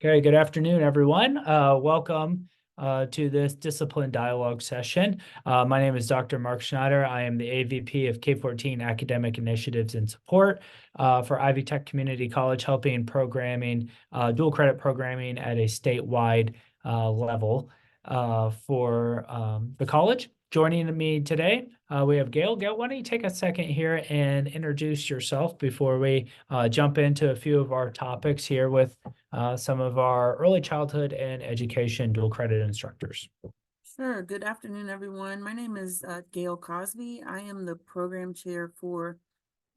Okay, good afternoon, everyone. Welcome to this discipline dialogue session. My name is Dr. Mark Schneider. I am the AVP of K-14 Academic Initiatives and Support for Ivy Tech Community College, helping programming, dual credit programming at a statewide level for the college. Joining me today, we have Gail. Gail, why don't you take a second here and introduce yourself before we jump into a few of our topics here with some of our early childhood and education dual credit instructors. Sure. Good afternoon, everyone. My name is Gail Cosby. I am the program chair for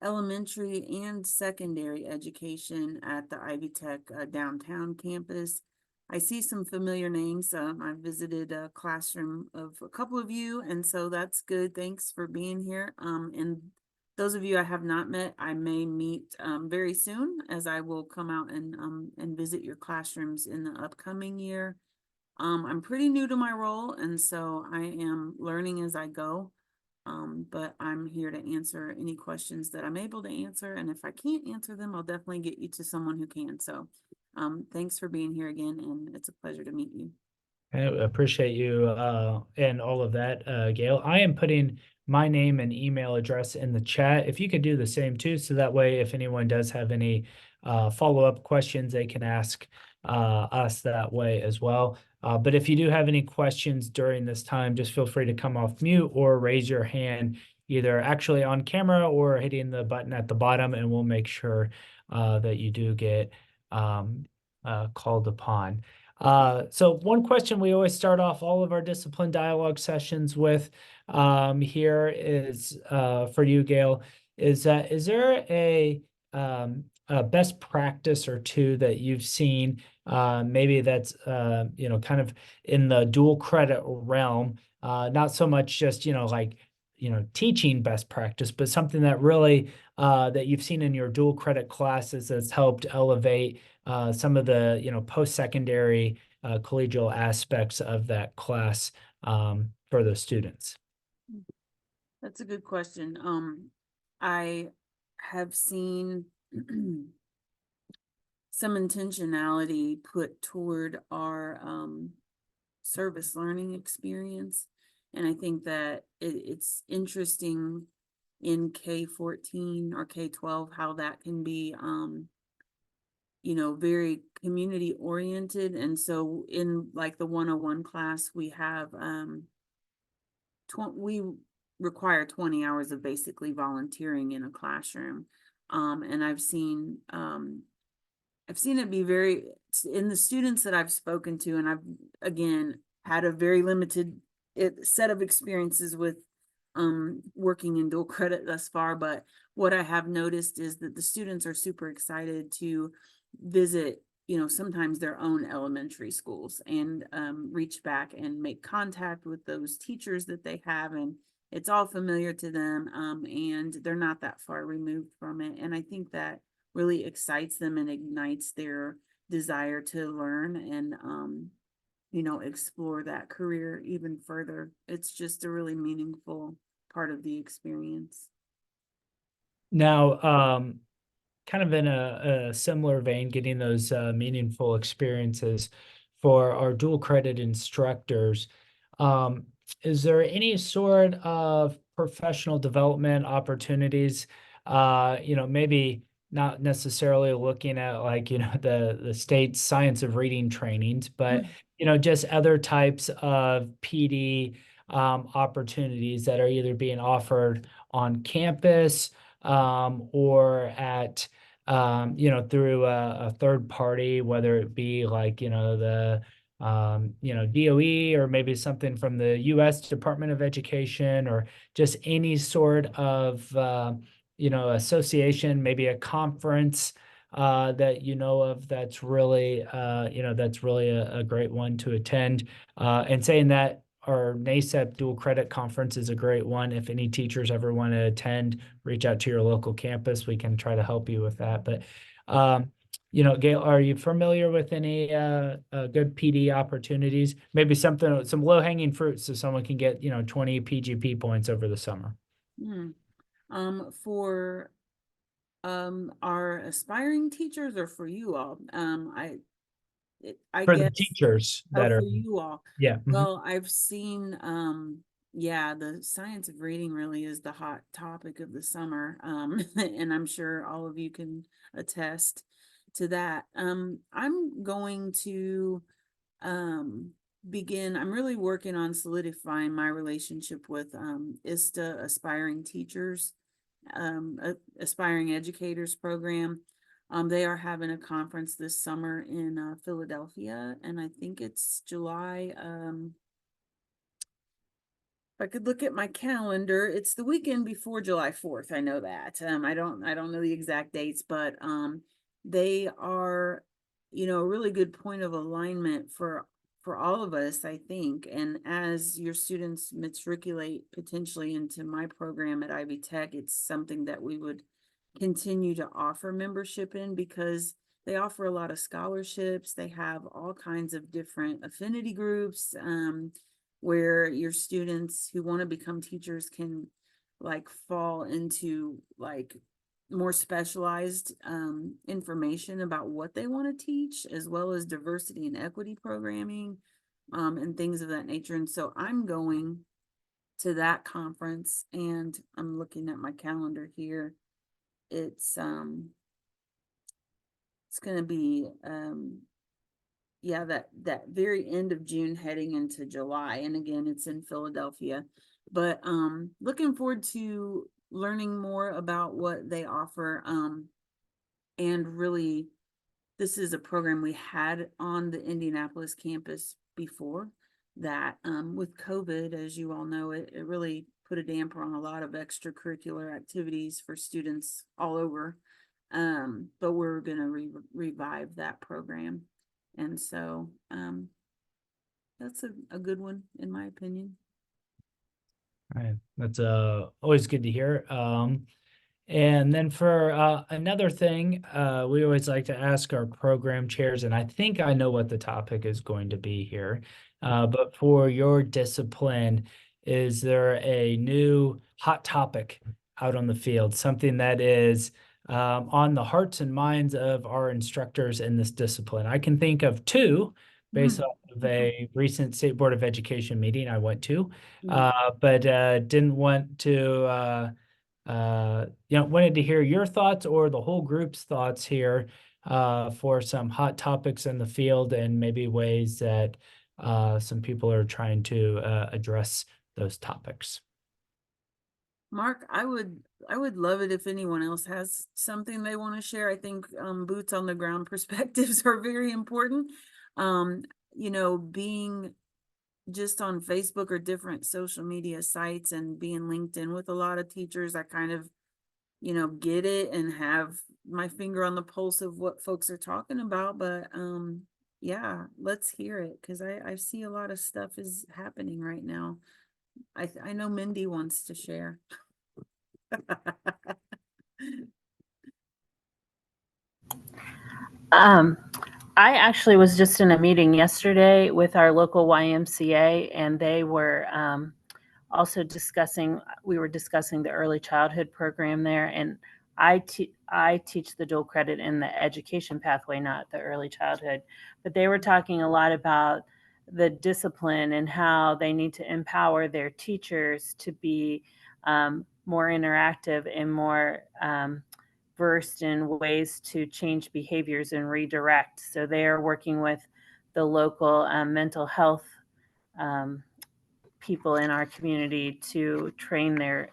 elementary and secondary education at the Ivy Tech downtown campus. I see some familiar names. I visited a classroom of a couple of you, and so that's good. Thanks for being here. And those of you I have not met, I may meet very soon, as I will come out and visit your classrooms in the upcoming year. I'm pretty new to my role, and so I am learning as I go. But I'm here to answer any questions that I'm able to answer. And if I can't answer them, I'll definitely get you to someone who can. So thanks for being here again, and it's a pleasure to meet you. I appreciate you and all of that, Gail. I am putting my name and email address in the chat. If you could do the same too, so that way if anyone does have any follow-up questions, they can ask us that way as well. But if you do have any questions during this time, just feel free to come off mute or raise your hand either actually on camera or hitting the button at the bottom, and we'll make sure that you do get called upon. So one question we always start off all of our discipline dialogue sessions with here is for you, Gail, is there a best practice or two that you've seen maybe that's kind of in the dual credit realm, not so much just like teaching best practice, but something that really that you've seen in your dual credit classes that's helped elevate some of the post-secondary collegial aspects of that class for the students? That's a good question. I have seen some intentionality put toward our service learning experience. And I think that it's interesting in K-14 or K-12 how that can be very community oriented. And so in like the 101 class, we have we require 20 hours of basically volunteering in a classroom. And I've seen it be very, in the students that I've spoken to, and I've again had a very limited set of experiences with working in dual credit thus far, but what I have noticed is that the students are super excited to visit sometimes their own elementary schools and reach back and make contact with those teachers that they have, and it's all familiar to them, and they're not that far removed from it. And I think that really excites them and ignites their desire to learn and explore that career even further. It's just a really meaningful part of the experience. Now, kind of in a similar vein, getting those meaningful experiences for our dual credit instructors, is there any sort of professional development opportunities, maybe not necessarily looking at like, the state science of reading trainings, but, just other types of PD opportunities that are either being offered on campus or at, through a third party, whether it be like, the DOE or maybe something from the U.S. Department of Education, or just any sort of, association, maybe a conference that of that's really, a great one to attend. And saying that our NACEP dual credit conference is a great one. If any teachers ever want to attend, reach out to your local campus. We can try to help you with that. But Gail, are you familiar with any good PD opportunities? Maybe some low-hanging fruit so someone can get 20 PGP points over the summer. For our aspiring teachers, or for you all, I For the guess, teachers oh, that for are, you all. yeah. Mhm. Well, I've seen, yeah, the science of reading really is the hot topic of the summer. And I'm sure all of you can attest to that. I'm going to, um, I'm really working on solidifying my relationship with, ISTA Aspiring Teachers, Aspiring Educators Program. They are having a conference this summer in Philadelphia, and I think it's July. If I could look at my calendar, it's the weekend before July 4th. I know that. I don't know the exact dates, but they are, a really good point of alignment for all of us, I think. And as your students matriculate potentially into my program at Ivy Tech, it's something that we would continue to offer membership in, because they offer a lot of scholarships. They have all kinds of different affinity groups, where your students who want to become teachers can like fall into like more specialized information about what they want to teach, as well as diversity and equity programming, and things of that nature. And so I'm going to that conference, and I'm looking at my calendar here. It's going to be yeah, that very end of June heading into July, and again it's in Philadelphia. But looking forward to learning more about what they offer. And really, this is a program we had on the Indianapolis campus before that. With COVID, as you all know, it really put a damper on a lot of extracurricular activities for students all over. But we're going to revive that program. And so that's a good one, in my opinion. Right. That's always good to hear. And then for another thing, we always like to ask our program chairs, and I think I know what the topic is going to be here. But for your discipline, is there a new hot topic out on the field, something that is on the hearts and minds of our instructors in this discipline? I can think of two based Mm. off of a recent State Board of Education meeting I went to, Mm. but didn't want to. Wanted to hear your thoughts or the whole group's thoughts here for some hot topics in the field and maybe ways that some people are trying to address those topics. Mark, I would love it if anyone else has something they want to share. I think boots on the ground perspectives are very important. Um, being just on Facebook or different social media sites and being linked in with a lot of teachers, I kind of, get it and have my finger on the pulse of what folks are talking about. But yeah, let's hear it, because I see a lot of stuff is happening right now. I know Mindy wants to share. Um, I actually was just in a meeting yesterday with our local YMCA, and they were also we were discussing the early childhood program there. And I teach the dual credit in the education pathway, not the early childhood. But they were talking a lot about the discipline and how they need to empower their teachers to be more interactive and more versed in ways to change behaviors and redirect. So they are working with the local mental health um, people in our community to train their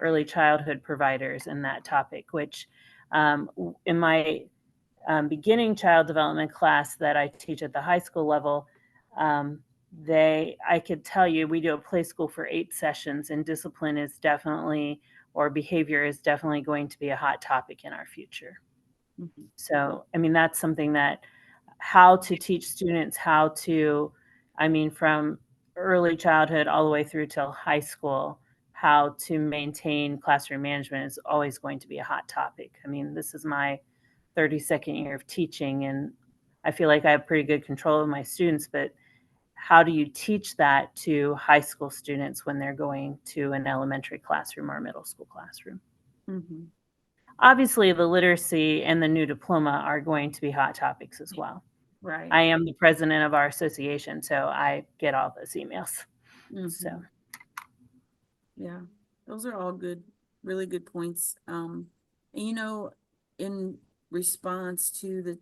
early childhood providers in that topic. Which in my beginning child development class that I teach at the high school level, I could tell you we do a play school for 8 sessions, and discipline is definitely, or behavior is definitely going to be a hot topic in our future. Mhm. So, I mean, that's something that how to teach students how to, I mean, from early childhood all the way through till high school, how to maintain classroom management is always going to be a hot topic. I mean, this is my 32nd year of teaching, and I feel like I have pretty good control of my students, but how do you teach that to high school students when they're going to an elementary classroom or a middle school classroom? Mhm. Obviously, the literacy and the new diploma are going to be hot topics as well. Right. I am the president of our association, so I get all those emails. So Mhm. Yeah, those are all good, really good points. And in response to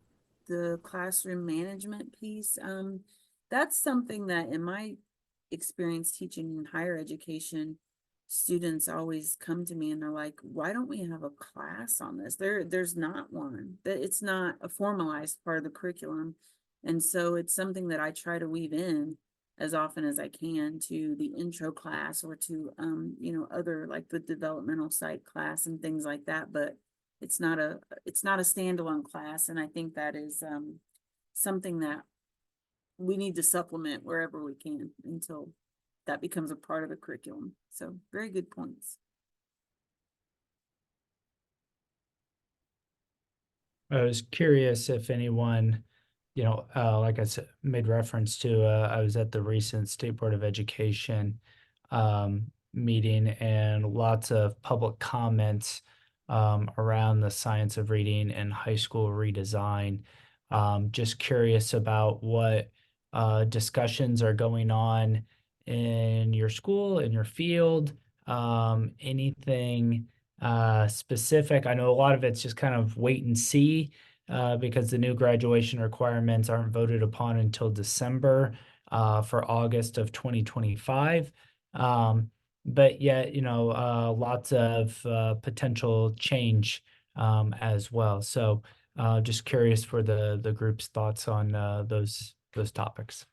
the classroom management piece, that's something that in my experience teaching in higher education, students always come to me and they're like, why don't we have a class on this? There's not one. That it's not a formalized part of the curriculum. And so it's something that I try to weave in as often as I can to the intro class or to other like the developmental psych class and things like that, but it's not a standalone class, and I think that is something that we need to supplement wherever we can until that becomes a part of the curriculum. So very good points. I was curious if anyone, like I said, made reference to, I was at the recent State Board of Education meeting and lots of public comments around the science of reading and high school redesign. Just curious about what discussions are going on in your school, in your field, anything specific. I know a lot of it's just kind of wait and see because the new graduation requirements aren't voted upon until December for August of 2025. But yet, lots of potential change as well. So just curious for the group's thoughts on those topics,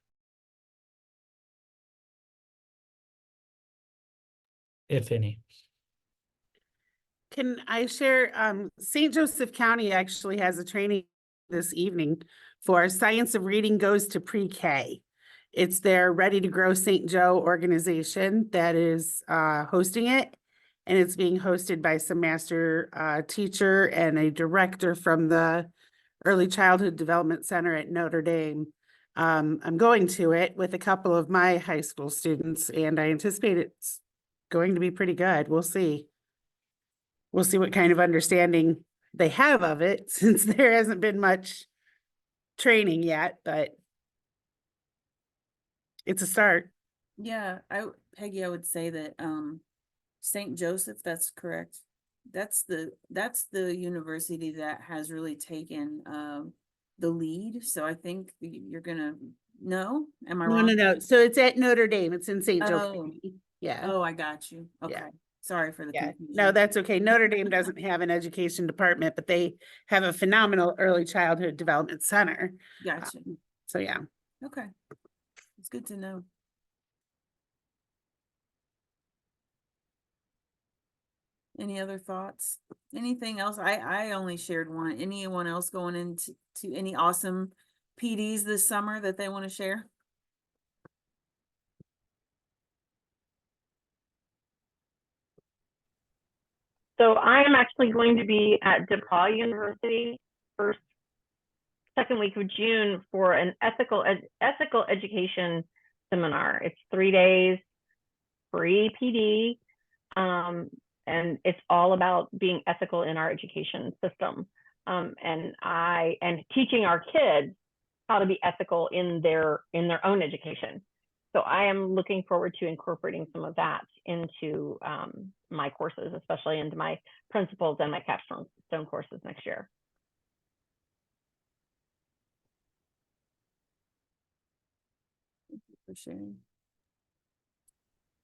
if any. Can I share? St. Joseph County actually has a training this evening for Science of Reading goes to pre-K. It's their Ready to Grow St. Joe organization that is hosting it. And it's being hosted by some master teacher and a director from the Early Childhood Development Center at Notre Dame. I'm going to it with a couple of my high school students, and I anticipate it's going to be pretty good. We'll see. We'll see what kind of understanding they have of it since there hasn't been much training yet, but it's a start. Yeah, Peggy, I would say that St. Joseph, that's correct. That's the university that has really taken the lead. So I think you're gonna no, am I No, wrong? no, no. So it's at Notre Dame. It's in St. Joe Oh. County. Yeah. Oh, I got you. Okay. Yeah. Sorry for the Yeah. confusion. No, that's okay. Notre Dame doesn't have an education department, but they have a phenomenal early childhood development center. Gotcha. So yeah. Okay. It's good to know. Any other thoughts? Anything else? I only shared one. Anyone else going into any awesome PDs this summer that they want to share? So I am actually going to be at DePaul University second week of June for an ethical education seminar. It's 3 days, free PD, and it's all about being ethical in our education system, and teaching our kids how to be ethical in their own education. So I am looking forward to incorporating some of that into my courses, especially into my principles and my capstone courses next year. Thank you for sharing.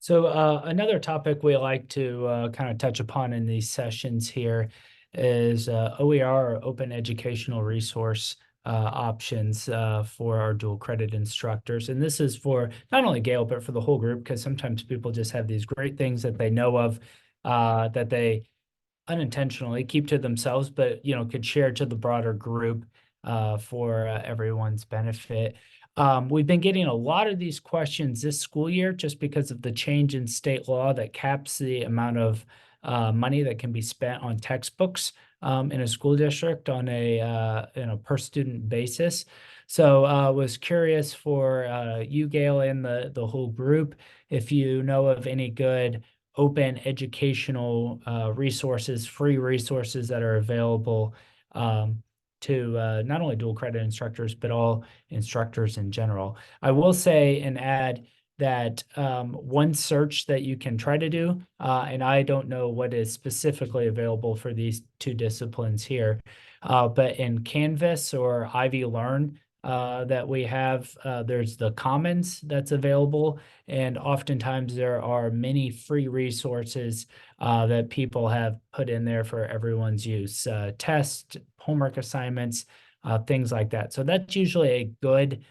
So another topic we like to kind of touch upon in these sessions here is OER, or Open Educational Resource options for our dual credit instructors. And this is for not only Gail, but for the whole group, because sometimes people just have these great things that they know of that they unintentionally keep to themselves, but could share to the broader group for everyone's benefit. We've been getting a lot of these questions this school year just because of the change in state law that caps the amount of money that can be spent on textbooks in a school district on a per student basis. So I was curious for you, Gail, and the whole group, if you know of any good open educational resources, free resources that are available to not only dual credit instructors, but all instructors in general. I will say and add that one search that you can try to do, and I don't know what is specifically available for these two disciplines here, but in Canvas or Ivy Learn that we have, there's the Commons that's available, and oftentimes there are many free resources that people have put in there for everyone's use, tests, homework assignments, things like that. So that's usually a good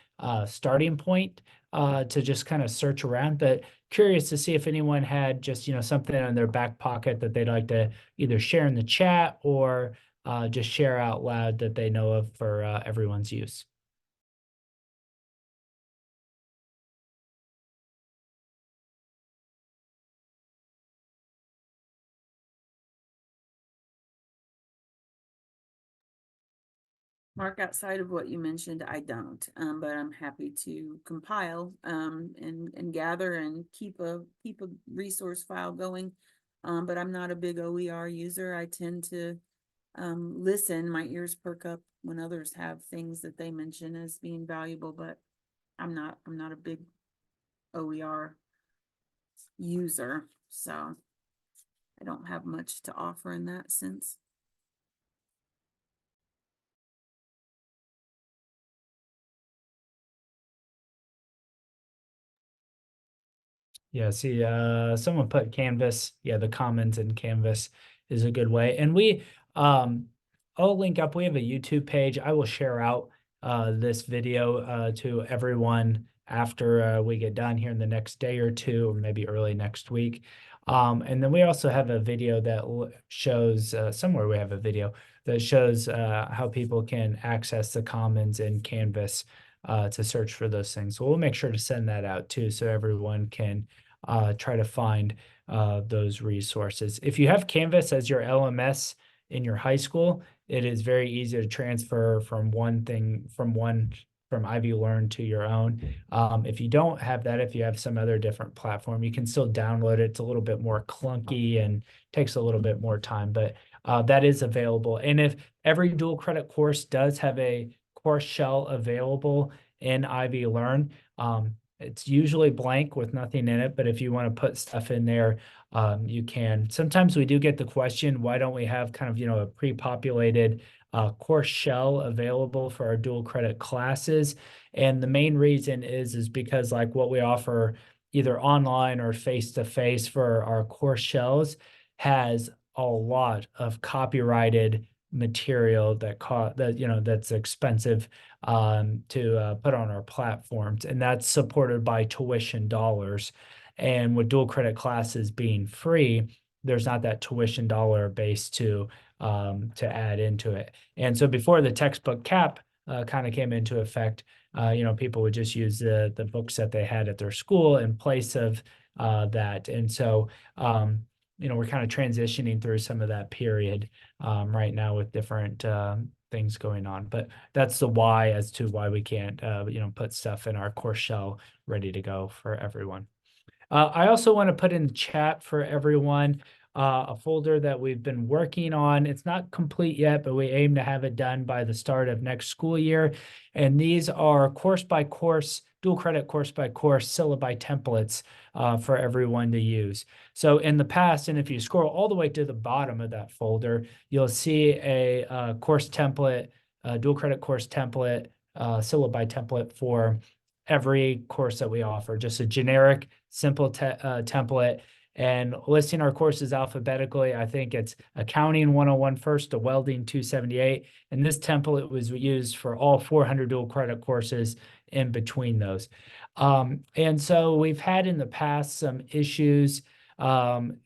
starting point to just kind of search around, but curious to see if anyone had just, something in their back pocket that they'd like to either share in the chat or just share out loud that they know of for everyone's use. Mark, outside of what you mentioned, I don't, but I'm happy to compile and gather and keep a resource file going. But I'm not a big OER user. I tend to listen. My ears perk up when others have things that they mention as being valuable, but I'm not a big OER user, so I don't have much to offer in that sense. Yeah, see, someone put Canvas. Yeah, the Commons in Canvas is a good way. And I'll link up. We have a YouTube page. I will share out this video to everyone after we get done here in the next day or two, or maybe early next week. And then we also have a video that shows somewhere we have a video that shows how people can access the Commons in Canvas to search for those things. So we'll make sure to send that out too, so everyone can try to find those resources. If you have Canvas as your LMS in your high school, it is very easy to transfer from from Ivy Learn to your own. If you don't have that, if you have some other different platform, you can still download it. It's a little bit more clunky and takes a little bit more time, but that is available. And if every dual credit course does have a course shell available in Ivy Learn, it's usually blank with nothing in it, but if you want to put stuff in there, you can. Sometimes we do get the question, why don't we have kind of, a pre-populated course shell available for our dual credit classes? And the main reason is because like what we offer either online or face-to-face for our course shells has a lot of copyrighted material that's expensive to put on our platforms, and that's supported by tuition dollars. And with dual credit classes being free, there's not that tuition dollar base to add into it. And so before the textbook cap kind of came into effect, people would just use the books that they had at their school in place of that. And so we're kind of transitioning through some of that period right now with different things going on. But that's the why as to why we can't, put stuff in our course shell ready to go for everyone. I also want to put in the chat for everyone a folder that we've been working on. It's not complete yet, but we aim to have it done by the start of next school year. And these are course by course, dual credit course by course syllabi templates for everyone to use. So in the past, and if you scroll all the way to the bottom of that folder, you'll see a course template, dual credit course template, syllabi template for every course that we offer, just a generic, simple template, and listing our courses alphabetically. I think it's Accounting 101 first to Welding 278. And this template was used for all 400 dual credit courses in between those. And so we've had in the past some issues and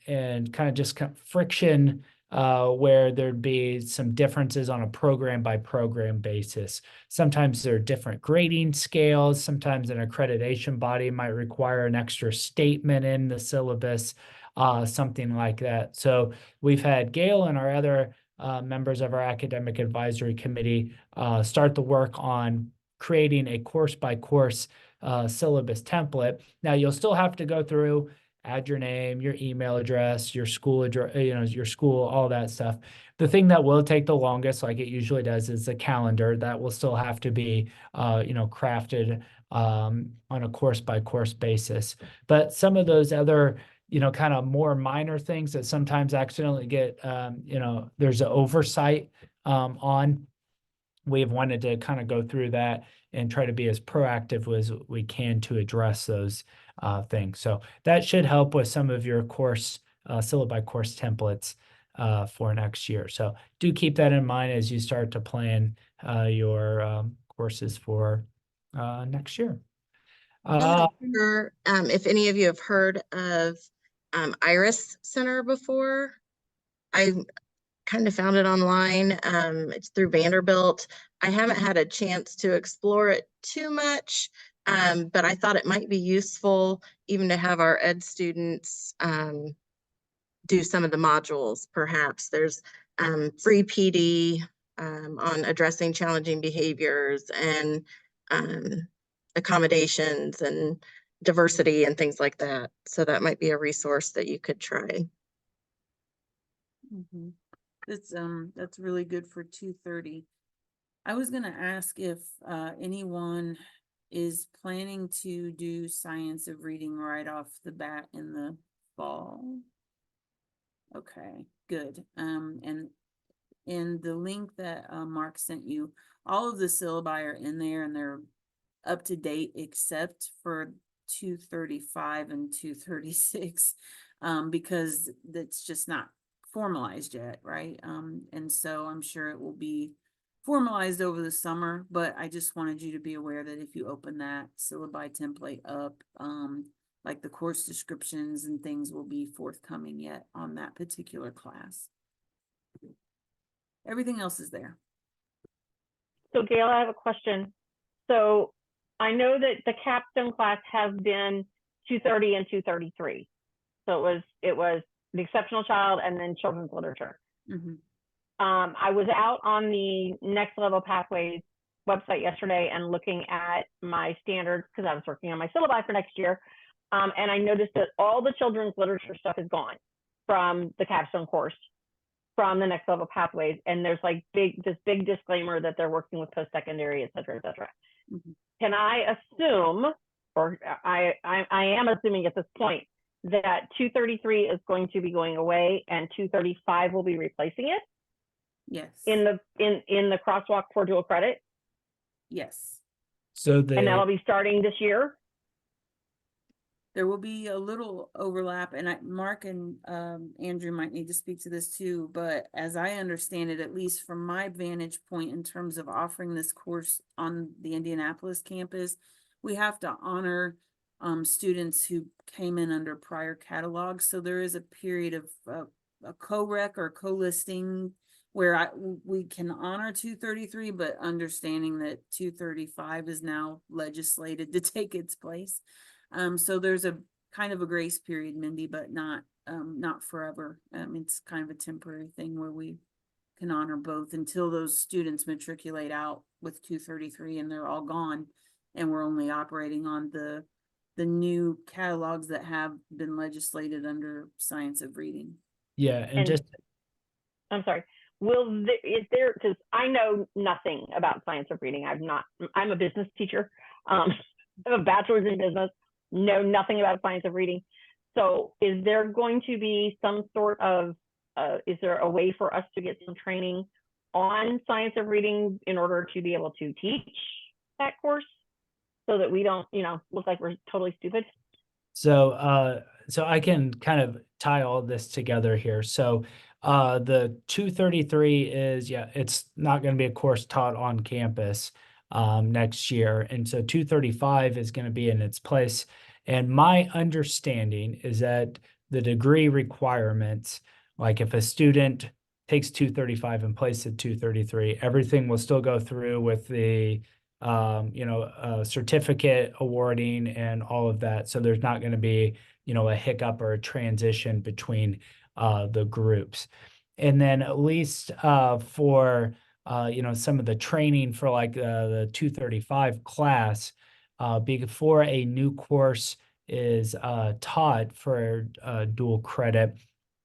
kind of friction where there'd be some differences on a program by program basis. Sometimes there are different grading scales. Sometimes an accreditation body might require an extra statement in the syllabus, something like that. So we've had Gail and our other members of our academic advisory committee start the work on creating a course by course syllabus template. Now you'll still have to go through add your name, your email address, your school address, your school, all that stuff. The thing that will take the longest, like it usually does, is the calendar. That will still have to be, crafted on a course by course basis. But some of those other, kind of more minor things that sometimes accidentally get, there's an oversight on. We've wanted to kind of go through that and try to be as proactive as we can to address those things. So that should help with some of your course, syllabi course templates for next year. So do keep that in mind as you start to plan your courses for next year. I'm not sure if any of you have heard of Iris Center before. I kind of found it online. It's through Vanderbilt. I haven't had a chance to explore it too much, but I thought it might be useful even to have our ed students do some of the modules. Perhaps there's free PD on addressing challenging behaviors and accommodations and diversity and things like that. So that might be a resource that you could try. Mhm. That's really good for 2:30. I was gonna ask if anyone is planning to do science of reading right off the bat in the fall. Okay, good. And in the link that Mark sent you, all of the syllabi are in there and they're up to date except for 235 and 236, because that's just not formalized yet, right? And so I'm sure it will be formalized over the summer, but I just wanted you to be aware that if you open that syllabi template up, like the course descriptions and things will be forthcoming yet on that particular class. Everything else is there. So Gail, I have a question. So I know that the capstone class has been 230 and 233. So it was the exceptional child and then children's literature. Mm-hmm. I was out on the Next Level Pathways website yesterday and looking at my standards because I was working on my syllabi for next year. And I noticed that all the children's literature stuff is gone from the capstone course, from the Next Level Pathways. And there's like this big disclaimer that they're working with post-secondary, et cetera, et cetera. Mm-hmm. Can I assume, or I am assuming at this point, that 233 is going to be going away and 235 will be replacing it? Yes. In the crosswalk for dual credit? Yes. So and that'll be starting this year? There will be a little overlap, and Mark and Andrew might need to speak to this too, but as I understand it, at least from my vantage point in terms of offering this course on the Indianapolis campus, we have to honor students who came in under prior catalogs. So there is a period of a co-rec or co-listing where we can honor 233, but understanding that 235 is now legislated to take its place. So there's a kind of a grace period, Mindy, but not forever. It's kind of a temporary thing where we can honor both until those students matriculate out with 233 and they're all gone, and we're only operating on the new catalogs that have been legislated under science of reading. Yeah, and just I'm sorry. Is there, because I know nothing about science of reading. I'm a business teacher. I have a bachelor's in business. Know nothing about science of reading. So is there going to be some sort of, is there a way for us to get some training on science of reading in order to be able to teach that course so that we don't, look like we're totally stupid? So I can kind of tie all this together here. So the 233 is, it's not going to be a course taught on campus next year. And so 235 is going to be in its place. And my understanding is that the degree requirements, like if a student takes 235 and places 233, everything will still go through with the certificate awarding and all of that. So there's not going to be, a hiccup or a transition between the groups. And then at least for some of the training for like the 235 class, before a new course is taught for dual credit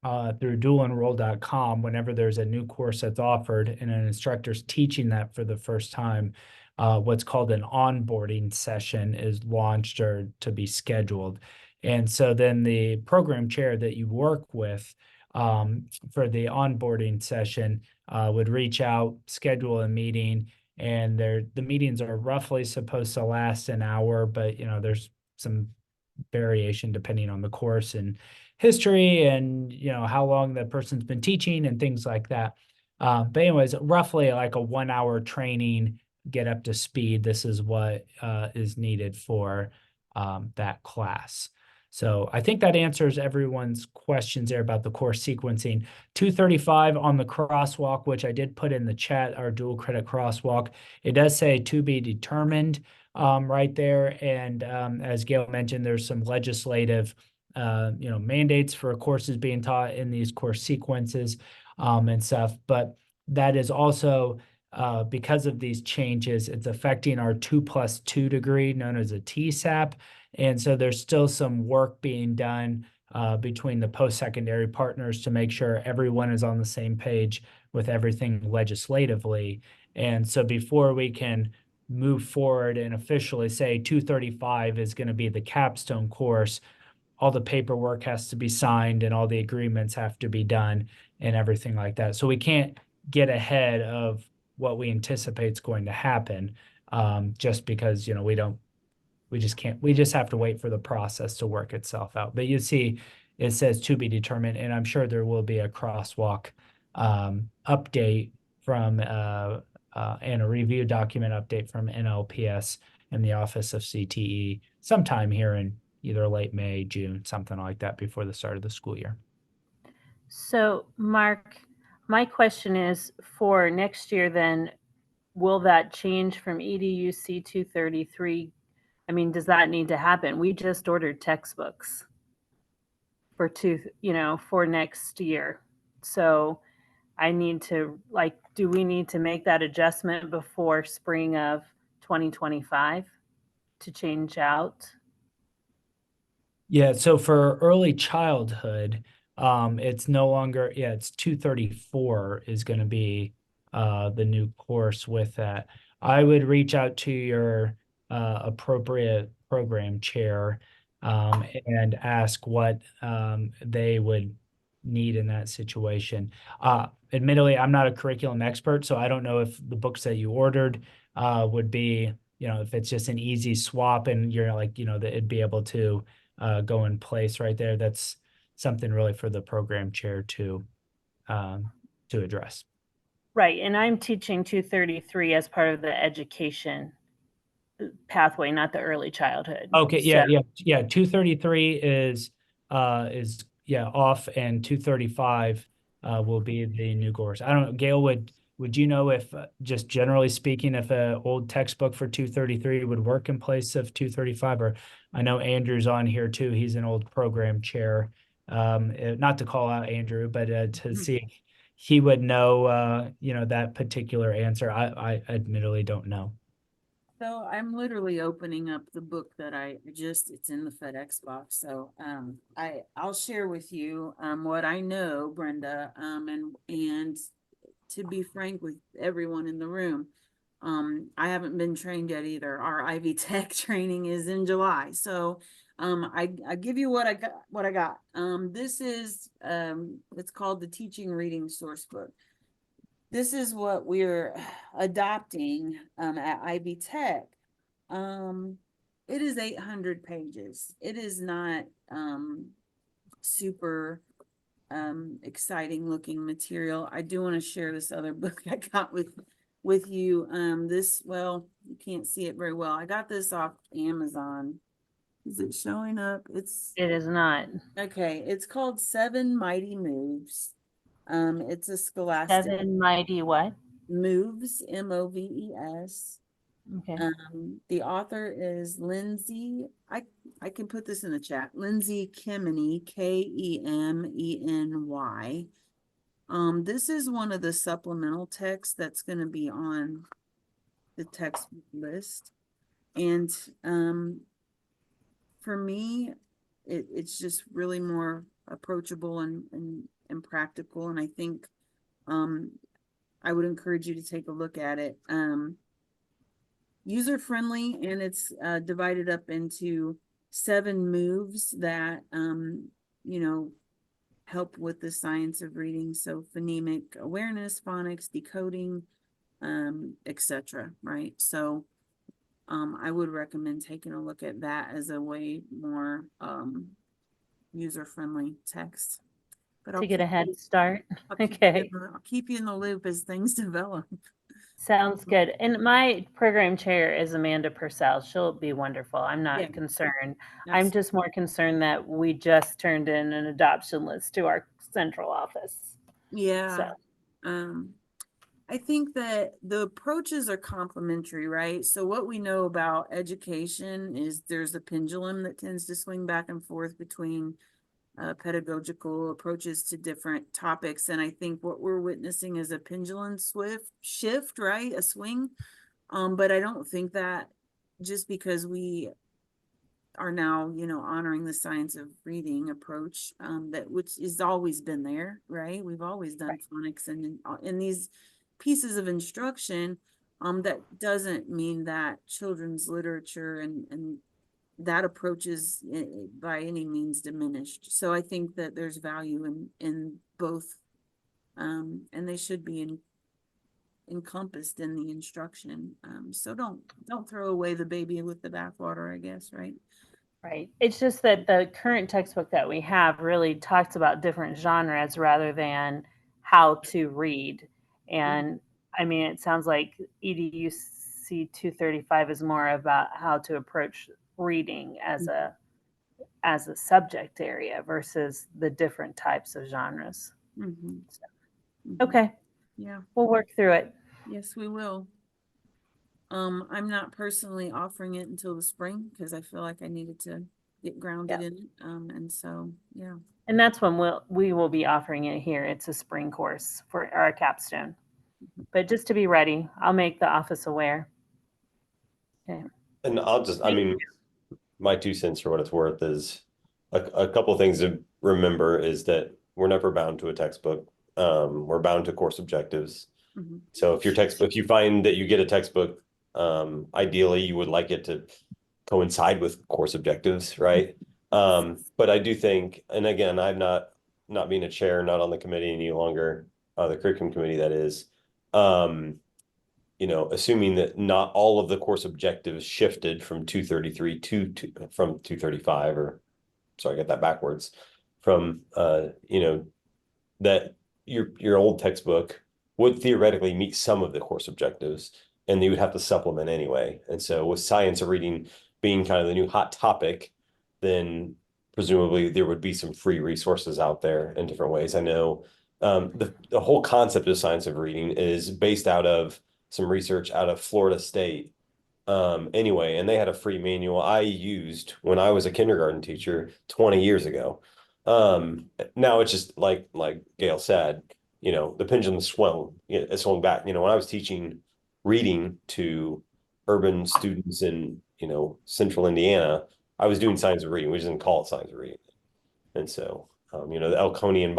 through dualenroll.com whenever there's a new course that's offered and an instructor's teaching that for the first time. What's called an onboarding session is launched or to be scheduled. And so then the program chair that you work with for the onboarding session would reach out, schedule a meeting, and the meetings are roughly supposed to last an hour, but there's some variation depending on the course and history and how long the person's been teaching and things like that. But anyways, roughly like a 1 hour training, get up to speed. This is what is needed for that class. So I think that answers everyone's questions there about the course sequencing. 235 on the crosswalk, which I did put in the chat, our dual credit crosswalk. It does say to be determined right there. And as Gail mentioned, there's some legislative mandates for courses being taught in these course sequences and stuff. But that is also because of these changes, it's affecting our 2+2 degree known as a TSAP. And so there's still some work being done between the post-secondary partners to make sure everyone is on the same page with everything legislatively. And so before we can move forward and officially say 235 is going to be the capstone course, all the paperwork has to be signed and all the agreements have to be done and everything like that. So we can't get ahead of what we anticipate is going to happen just because, we just have to wait for the process to work itself out. But you see, it says to be determined, and I'm sure there will be a crosswalk update from and a review document update from NLPS in the Office of CTE sometime here in either late May, June, something like that before the start of the school year. So, Mark, my question is for next year then, will that change from EDUC 233? I mean, does that need to happen? We just ordered textbooks for for next year. So I need to, do we need to make that adjustment before spring of 2025 to change out? Yeah, so for early childhood, it's no longer, it's 234 is going to be the new course with that. I would reach out to your appropriate program chair and ask what they would need in that situation. Admittedly, I'm not a curriculum expert, so I don't know if the books that you ordered would be, if it's just an easy swap and you're like, that it'd be able to go in place right there. That's something really for the program chair to address. Right, and I'm teaching 233 as part of the education pathway, not the early childhood. Okay, yeah. 233 is off, and 235 will be the new course. I don't know, Gail, would you know if just generally speaking, if an old textbook for 233 would work in place of 235? Or I know Andrew's on here too. He's an old program chair. Not to call out Andrew, but to see if he would know, that particular answer. I admittedly don't know. So I'm literally opening up the book that it's in the FedEx box. So I'll share with you what I know, Brenda, and to be frank with everyone in the room, I haven't been trained yet either. Our Ivy Tech training is in July. So I give you what I got. This is it's called the Teaching Reading Source Book. This is what we're adopting at Ivy Tech. It is 800 pages. It is not super exciting looking material. I do want to share this other book I got with you. You can't see it very well. I got this off Amazon. Is it showing up? It is not. Okay. It's called 7 Mighty Moves. It's a scholastic. 7 Mighty what? Moves, M-O-V-E-S. Okay. The author is Lindsay. I can put this in the chat. Lindsay Kemeny, Kemeny. This is one of the supplemental texts that's going to be on the textbook list. And for me, it's just really more approachable and practical. And I think I would encourage you to take a look at it. User friendly, and it's divided up into 7 moves that you know, help with the science of reading. So phonemic awareness, phonics, decoding, etc. Right. So I would recommend taking a look at that as a way more user-friendly text. But To get a head you- start. I'll keep you Okay. I'll keep you in the loop as things develop. Sounds good. And my program chair is Amanda Purcell. She'll be wonderful. I'm not Yeah. concerned. I'm Absolutely. just more concerned that we just turned in an adoption list to our central office. Yeah. So, I think that the approaches are complementary, right? So what we know about education is there's a pendulum that tends to swing back and forth between pedagogical approaches to different topics. And I think what we're witnessing is a pendulum shift, right? A swing. But I don't think that just because we are now, you know, honoring the science of reading approach, that which has always been there, right? We've always done phonics and in these pieces of instruction, that doesn't mean that children's literature and that approach is by any means diminished. So I think that there's value in both, and they should be encompassed in the instruction. So don't throw away the baby with the bathwater, I guess, right? right. It's just that the current textbook that we have really talks about different genres rather than how to read. And I mean, it sounds like EDUC 235 is more about how to approach reading as a subject area versus the different types of genres. Mm-hmm. Okay, Yeah. we'll work through it. Yes, we will. I'm not personally offering it until the spring because I feel like I needed to get grounded in it. And so, yeah. And that's when we will be offering it here. It's a spring course for our capstone. But just to be ready, I'll make the office aware. Okay. And I mean, my 2 cents for what it's worth is a couple of things to remember is that we're never bound to a textbook. We're bound to course objectives. Mm-hmm. So if you find that you get a textbook, ideally you would like it to coincide with course objectives, right? But I do think, and again, I'm not being a chair, not on the committee any longer, the curriculum committee that is, you know, assuming that not all of the course objectives shifted from 233 from 235, or sorry, I got that backwards, from you know, that your old textbook would theoretically meet some of the course objectives, and you would have to supplement anyway. And so with science of reading being kind of the new hot topic, then presumably there would be some free resources out there in different ways. I know the whole concept of science of reading is based out of some research out of Florida State. Anyway, and they had a free manual I used when I was a kindergarten teacher 20 years ago. Now it's just like Gail said, you know, the pendulum swung, it swung back. You know, when I was teaching reading to urban students in, you know, central Indiana, I was doing science of reading. We just didn't call it science of reading. And so, you know, the Elkonian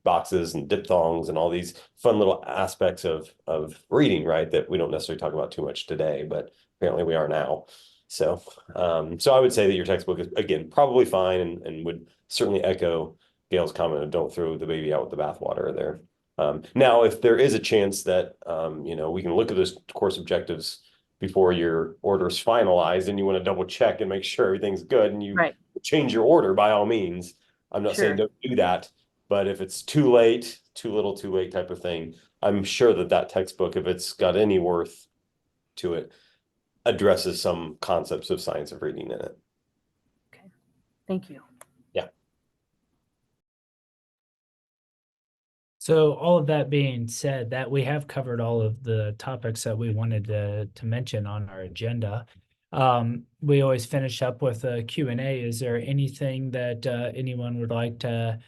boxes and diphthongs and all these fun little aspects of reading, right, that we don't necessarily talk about too much today, but apparently we are now. So so I would say that your textbook is, again, probably fine, and would certainly echo Gail's comment of don't throw the baby out with the bathwater there. Now, if there is a chance that you know, we can look at those course objectives before your order is finalized and you want to double check and make sure everything's good, and you change your order, by all means. I'm not saying don't do that. But if it's too late, too little, too late type of thing, I'm sure that textbook, if it's got any worth to it, addresses some concepts of science of reading in it. Okay, thank you. Yeah. So all of that being said, that we have covered all of the topics that we wanted to mention on our agenda. We always finish up with a Q&A. Is there anything that anyone would like to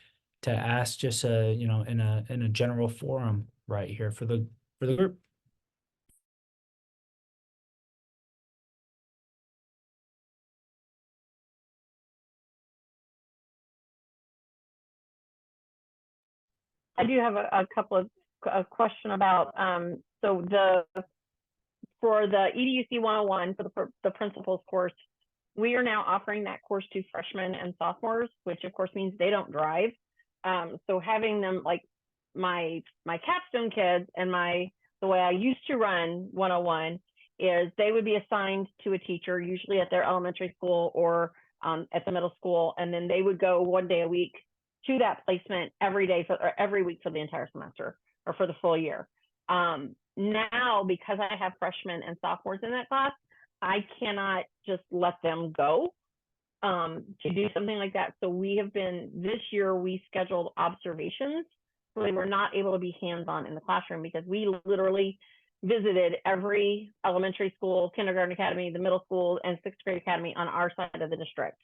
ask, just you know, in a general forum right here for the group? I do have a couple of a question about so for the EDUC 101 for the principals course, we are now offering that course to freshmen and sophomores, which of course means they don't drive. So having them, like my capstone kids and the way I used to run 101 is they would be assigned to a teacher, usually at their elementary school or at the middle school, and then they would go 1 day a week to that placement every week for the entire semester or for the full year. Now, because I have freshmen and sophomores in that class, I cannot just let them go to do something like that. So this year we scheduled observations, so they were not able to be hands-on in the classroom because we literally visited every elementary school, kindergarten academy, the middle school, and sixth grade academy on our side of the district.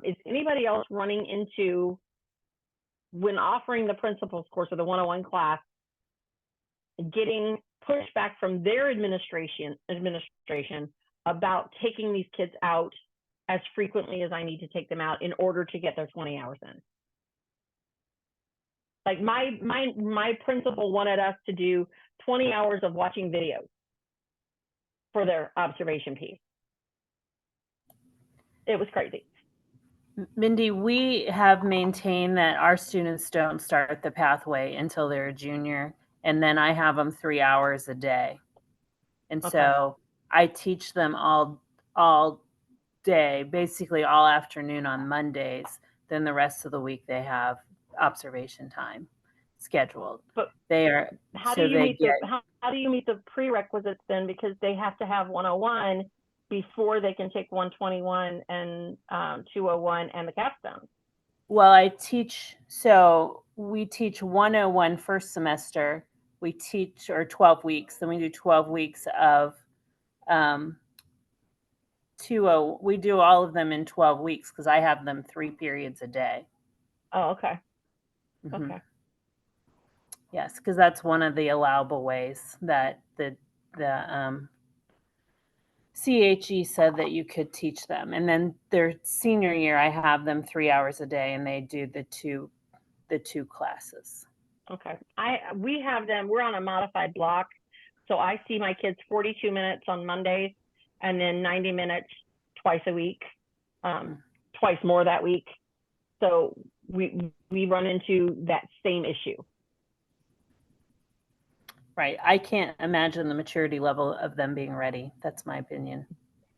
Is anybody else running into, when offering the principal's course or the 101 class, getting pushback from their administration about taking these kids out as frequently as I need to take them out in order to get their 20 hours in? Like my principal wanted us to do 20 hours of watching videos for their observation piece. It was crazy. Mindy, we have maintained that our students don't start the pathway until they're a junior, and then I have them 3 hours a day. And Okay. so I teach them all day, basically all afternoon on Mondays. Then the rest of the week they have observation time scheduled. But they are how so do you they meet get how do you meet the prerequisites then, because they have to have 101 before they can take 121 and 201 and the capstone? Well, we teach 101 first semester. We teach, or 12 weeks, then we do 12 weeks of 20. We do all of them in 12 weeks because I have them 3 periods a day. Oh, okay. Mm-hmm. Okay. Yes, because that's one of the allowable ways that the CHE said that you could teach them. And then their senior year, I have them 3 hours a day, and they do the two classes. Okay. We have them, we're on a modified block. So I see my kids 42 minutes on Mondays and then 90 minutes twice a week, twice more that week. So we run into that same issue. Right. I can't imagine the maturity level of them being ready. That's my opinion.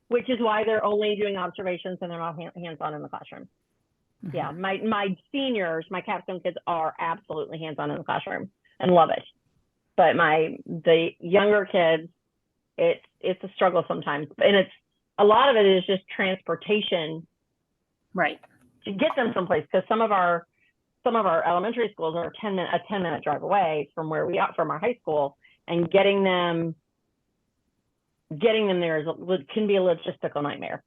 Which is why they're only doing observations and they're not hands-on in the classroom. Mm-hmm. Yeah, my seniors, my capstone kids are absolutely hands-on in the classroom and love it. But the younger kids, it's a struggle sometimes. And a lot of it is just transportation. Right. To get them someplace, because some of our elementary schools are a 10-minute drive away from where we are, from our high school, and getting them there can be a logistical nightmare.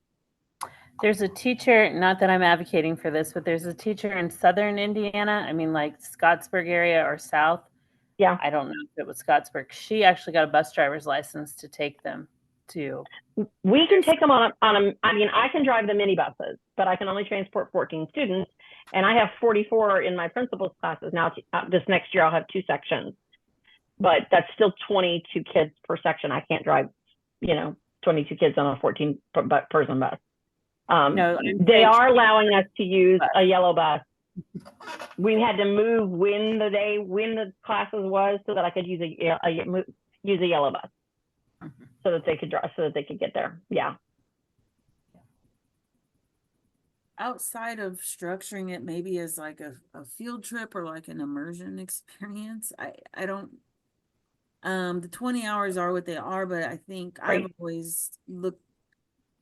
There's a teacher, not that I'm advocating for this, but there's a teacher in southern Indiana, I mean like Scottsburg area or south. Yeah. I don't know if it was Scottsburg. She actually got a bus driver's license to take them to. We can take them on I mean, I can drive the minibuses, but I can only transport 14 students. And I have 44 in my principal's classes. Now, this next year, I'll have 2 sections. But that's still 22 kids per section. I can't drive, 22 kids on a 14-person bus. No, they are allowing us to use a yellow bus. We had to move when the classes was so that I could use a yellow bus, so that they could drive, so that they could get there. Yeah. Outside of structuring it maybe as like a field trip or like an immersion experience, I don't, the 20 hours are what they are, but I think I've always looked,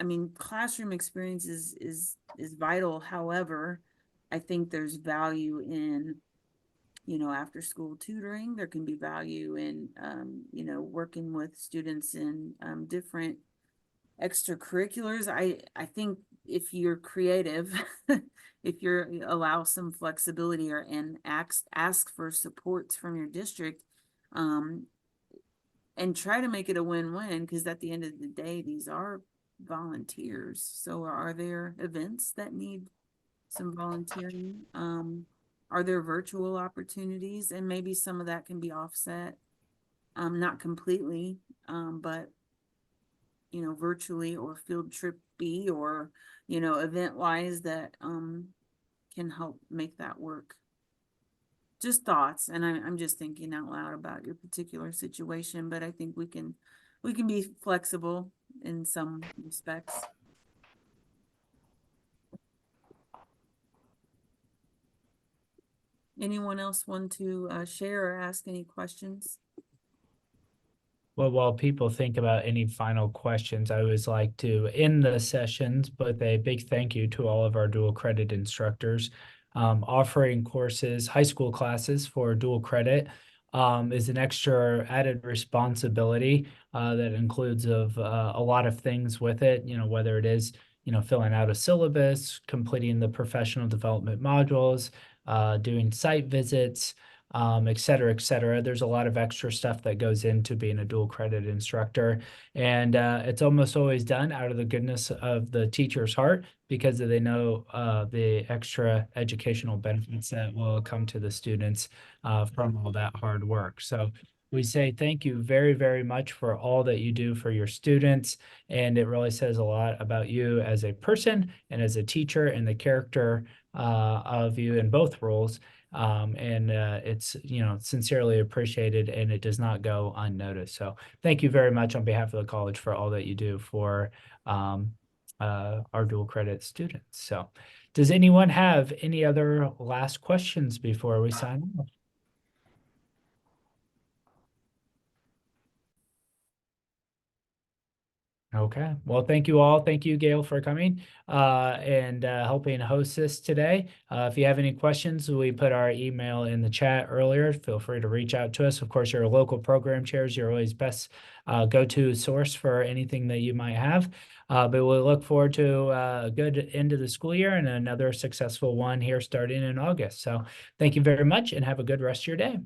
I mean, classroom experience is vital. However, I think there's value in, after school tutoring. There can be value in, working with students in different extracurriculars. I think if you're creative, if you allow some flexibility and ask for supports from your district, and try to make it a win-win, because at the end of the day, these are volunteers. So are there events that need some volunteering? are there virtual opportunities? And maybe some of that can be offset, not completely, but you know, virtually or field trip B or, you know, event wise that can help make that work. Just thoughts, and I'm just thinking out loud about your particular situation, but I think we can be flexible in some respects. Anyone else want to share or ask any questions? Well, while people think about any final questions, I always like to end the sessions with a big thank you to all of our dual credit instructors. Offering courses, high school classes for dual credit is an extra added responsibility that includes of a lot of things with it, you know, whether it is, you know, filling out a syllabus, completing the professional development modules, doing site visits, et cetera, et cetera. There's a lot of extra stuff that goes into being a dual credit instructor. And it's almost always done out of the goodness of the teacher's heart because they know the extra educational benefits that will come to the students from all that hard work. So we say thank you very, very much for all that you do for your students. And it really says a lot about you as a person and as a teacher and the character of you in both roles. It's, you know, sincerely appreciated and it does not go unnoticed. So thank you very much on behalf of the college for all that you do for our dual credit students. So does anyone have any other last questions before we sign off? Okay, well, thank you all. Thank you, Gail, for coming and helping host this today. If you have any questions, we put our email in the chat earlier. Feel free to reach out to us. Of course, your local program chairs, you're always best go-to source for anything that you might have. But we'll look forward to a good end of the school year and another successful one here starting in August. So thank you very much and have a good rest of your day.